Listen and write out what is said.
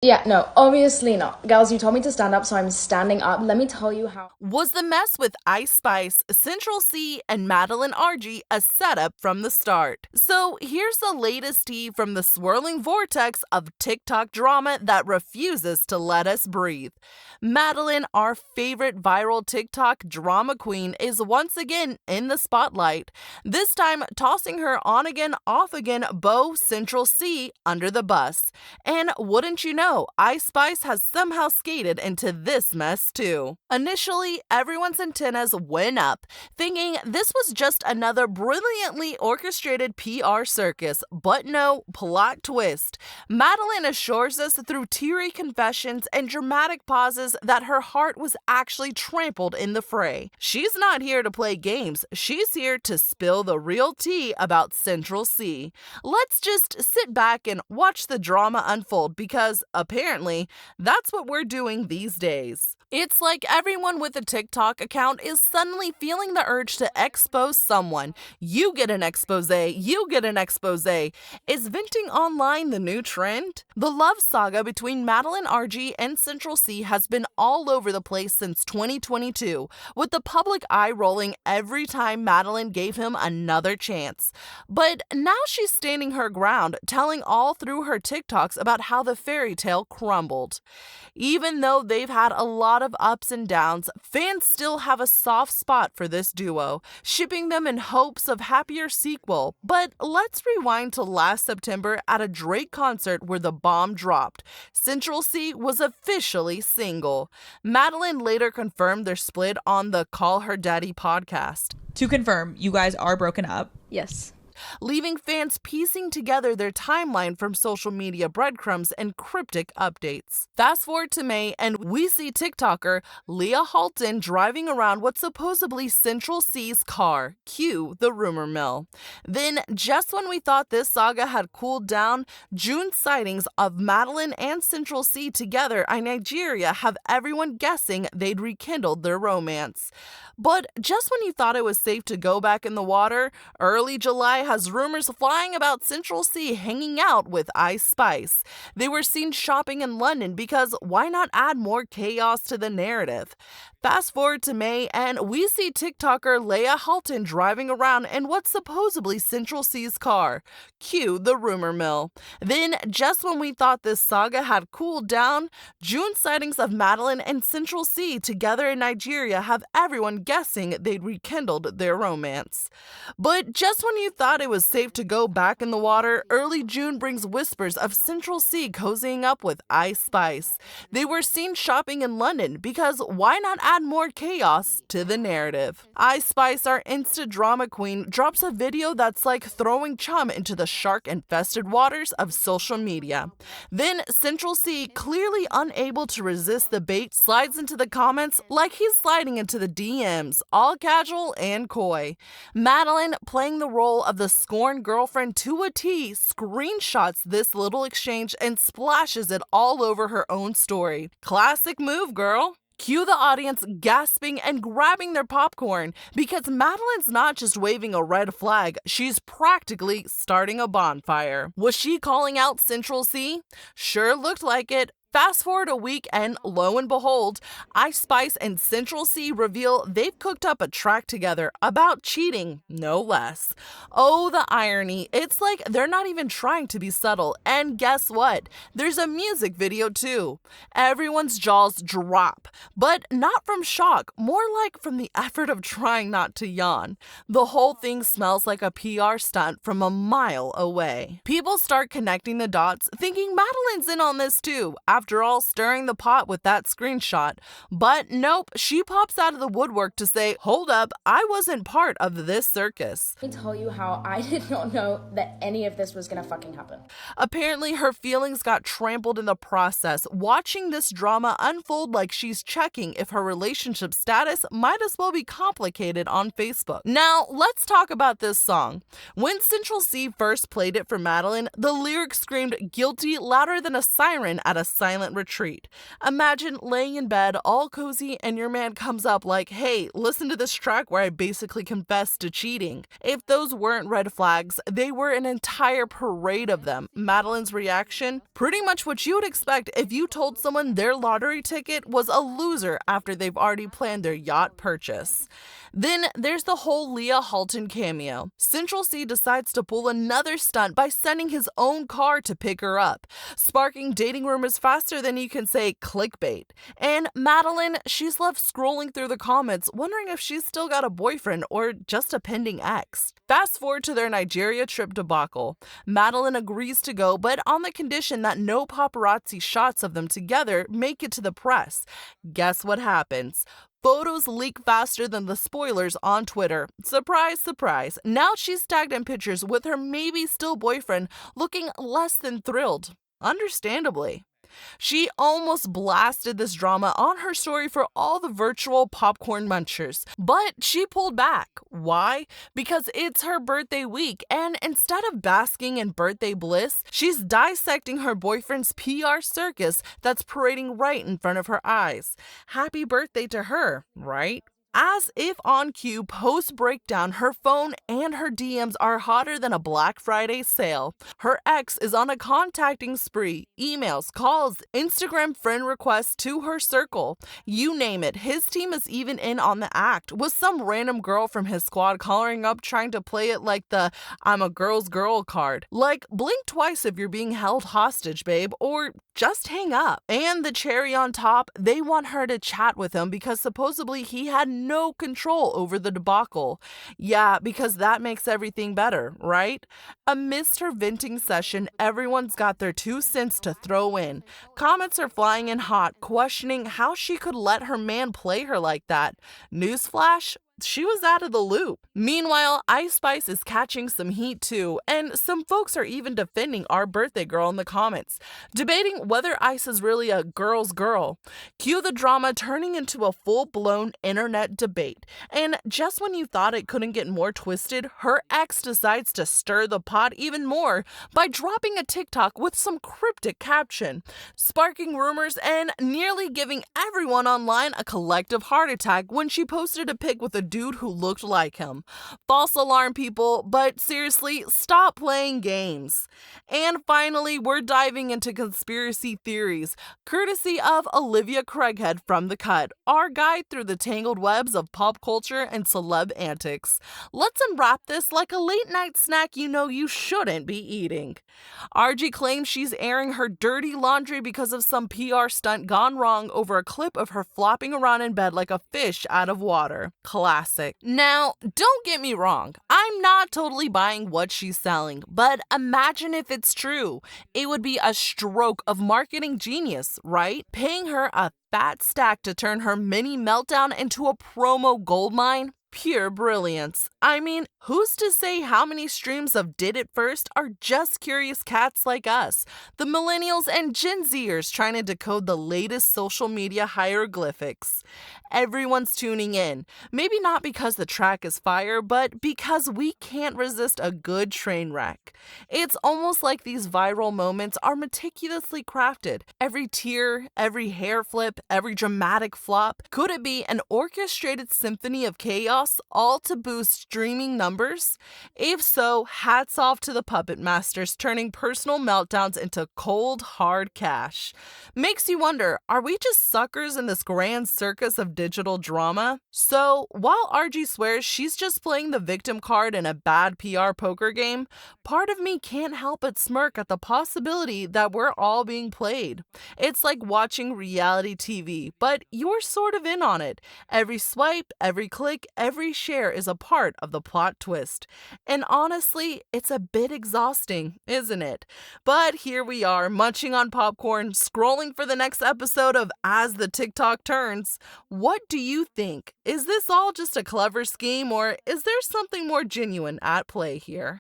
Yeah, no, obviously not. Girls, you told me to stand up, so I'm standing up. Let me tell you how. Was the mess with Ice Spice, Central C, and Madeline Argy a setup from the start? So here's the latest tea from the swirling vortex of TikTok drama that refuses to let us breathe. Madeline, our favorite viral TikTok drama queen, is once again in the spotlight, this time tossing her on again, off again beau Central C under the bus. And wouldn't you know, Ice Spice has somehow skated into this mess too. Initially, everyone's antennas went up, thinking this was just another brilliantly orchestrated PR circus. But no, plot twist. Madeline assures us through teary confessions and dramatic pauses that her heart was actually trampled in the fray. She's not here to play games, she's here to spill the real tea about Central C. Let's just sit back and watch the drama unfold because apparently that's what we're doing these days. It's like everyone with a TikTok account is suddenly feeling the urge to expose someone. You get an expose, you get an expose. Is venting online the new trend? The love saga between Madeline Argy and Central C has been all over the place since 2022, with the public eye rolling every time Madeline gave him another chance. But now she's standing her ground, telling all through her TikToks about how the fairy tale crumbled. Even though they've had a lot of ups and downs, fans still have a soft spot for this duo, shipping them in hopes of happier sequel. But let's rewind to last September at a Drake concert where the bomb dropped. Central C was officially single. Madeline later confirmed their split on the Call Her Daddy podcast. To confirm, you guys are broken up. Yes. Leaving fans piecing together their timeline from social media breadcrumbs and cryptic updates. Fast forward to May, and we see TikToker Leah Halton driving around what's supposedly Central C's car. Cue the rumor mill. Then, just when we thought this saga had cooled down, June sightings of Madeline and Central C together in Nigeria have everyone guessing they'd rekindled their romance. But just when you thought it was safe to go back in the water, early July has rumors flying about Central C hanging out with Ice Spice. They were seen shopping in London because why not add more chaos to the narrative? Fast forward to May, and we see TikToker Leah Halton driving around in what's supposedly Central C's car. Cue the rumor mill. Then, just when we thought this saga had cooled down, June sightings of Madeline and Central C together in Nigeria have everyone guessing they'd rekindled their romance. But just when you thought it was safe to go back in the water, early June brings whispers of Central C cozying up with Ice Spice. They were seen shopping in London because why not add more chaos to the narrative? Ice Spice, our Insta drama queen, drops a video that's like throwing chum into the shark-infested waters of social media. Then Central C, clearly unable to resist the bait, slides into the comments like he's sliding into the DMs, all casual and coy. Madeline, playing the role of the scorned girlfriend to a T, screenshots this little exchange and splashes it all over her own story. Classic move, girl. Cue the audience gasping and grabbing their popcorn because Madeline's not just waving a red flag, she's practically starting a bonfire. Was she calling out Central C? Sure looked like it. Fast forward a week and lo and behold, Ice Spice and Central C reveal they've cooked up a track together about cheating, no less. Oh, the irony. It's like they're not even trying to be subtle. And guess what? There's a music video too. Everyone's jaws drop, but not from shock, more like from the effort of trying not to yawn. The whole thing smells like a PR stunt from a mile away. People start connecting the dots, thinking Madeline's in on this too. After all, stirring the pot with that screenshot. But nope, she pops out of the woodwork to say, hold up, I wasn't part of this circus. Let me tell you how I did not know that any of this was gonna fucking happen. Apparently, her feelings got trampled in the process, watching this drama unfold like she's checking if her relationship status might as well be complicated on Facebook. Now, let's talk about this song. When Central C first played it for Madeline, the lyrics screamed guilty louder than a siren at a sign silent retreat. Imagine laying in bed all cozy and your man comes up like, hey, listen to this track where I basically confessed to cheating. If those weren't red flags, they were an entire parade of them. Madeline's reaction? Pretty much what you would expect if you told someone their lottery ticket was a loser after they've already planned their yacht purchase. Then there's the whole Leah Halton cameo. Central C decides to pull another stunt by sending his own car to pick her up, sparking dating rumors faster than you can say clickbait. And Madeline, she's left scrolling through the comments wondering if she's still got a boyfriend or just a pending ex. Fast forward to their Nigeria trip debacle. Madeline agrees to go, but on the condition that no paparazzi shots of them together make it to the press. Guess what happens? Photos leak faster than the spoilers on Twitter. Surprise, surprise. Now she's tagged in pictures with her maybe still boyfriend looking less than thrilled. Understandably. She almost blasted this drama on her story for all the virtual popcorn munchers, but she pulled back. Why? Because it's her birthday week, and instead of basking in birthday bliss, she's dissecting her boyfriend's PR circus that's parading right in front of her eyes. Happy birthday to her, right? As if on cue, post-breakdown, her phone and her DMs are hotter than a Black Friday sale. Her ex is on a contacting spree, emails, calls, Instagram friend requests to her circle. You name it, his team is even in on the act, with some random girl from his squad calling up trying to play it like the I'm a girl's girl card. Like, blink twice if you're being held hostage, babe, or just hang up. And the cherry on top, they want her to chat with him because supposedly he had no control over the debacle. Yeah, because that makes everything better, right? Amidst her venting session, everyone's got their 2 cents to throw in. Comments are flying in hot, questioning how she could let her man play her like that. Newsflash? She was out of the loop. Meanwhile, Ice Spice is catching some heat too, and some folks are even defending our birthday girl in the comments, debating whether Ice is really a girl's girl. Cue the drama turning into a full-blown internet debate. And just when you thought it couldn't get more twisted, her ex decides to stir the pot even more by dropping a TikTok with some cryptic caption, sparking rumors and nearly giving everyone online a collective heart attack when she posted a pic with a dude who looked like him. False alarm, people, but seriously, stop playing games. And finally, we're diving into conspiracy theories, courtesy of Olivia Craighead from The Cut, our guide through the tangled webs of pop culture and celeb antics. Let's unwrap this like a late-night snack you know you shouldn't be eating. Argy claims she's airing her dirty laundry because of some PR stunt gone wrong over a clip of her flopping around in bed like a fish out of water. Classic. Now, don't get me wrong, I'm not totally buying what she's selling, but imagine if it's true. It would be a stroke of marketing genius, right? Paying her a fat stack to turn her mini meltdown into a promo goldmine? Pure brilliance. I mean, who's to say how many streams of Did It First are just curious cats like us, the millennials and Gen Zers trying to decode the latest social media hieroglyphics? Everyone's tuning in. Maybe not because the track is fire, but because we can't resist a good train wreck. It's almost like these viral moments are meticulously crafted. Every tear, every hair flip, every dramatic flop. Could it be an orchestrated symphony of chaos, all to boost streaming numbers? If so, hats off to the puppet masters turning personal meltdowns into cold, hard cash. Makes you wonder, are we just suckers in this grand circus of digital drama? So, while Argy swears she's just playing the victim card in a bad PR poker game, part of me can't help but smirk at the possibility that we're all being played. It's like watching reality TV, but you're sort of in on it. Every swipe, every click, every share is a part of the plot twist. And honestly, it's a bit exhausting, isn't it? But here we are, munching on popcorn, scrolling for the next episode of As the TikTok Turns. What do you think? Is this all just a clever scheme, or is there something more genuine at play here?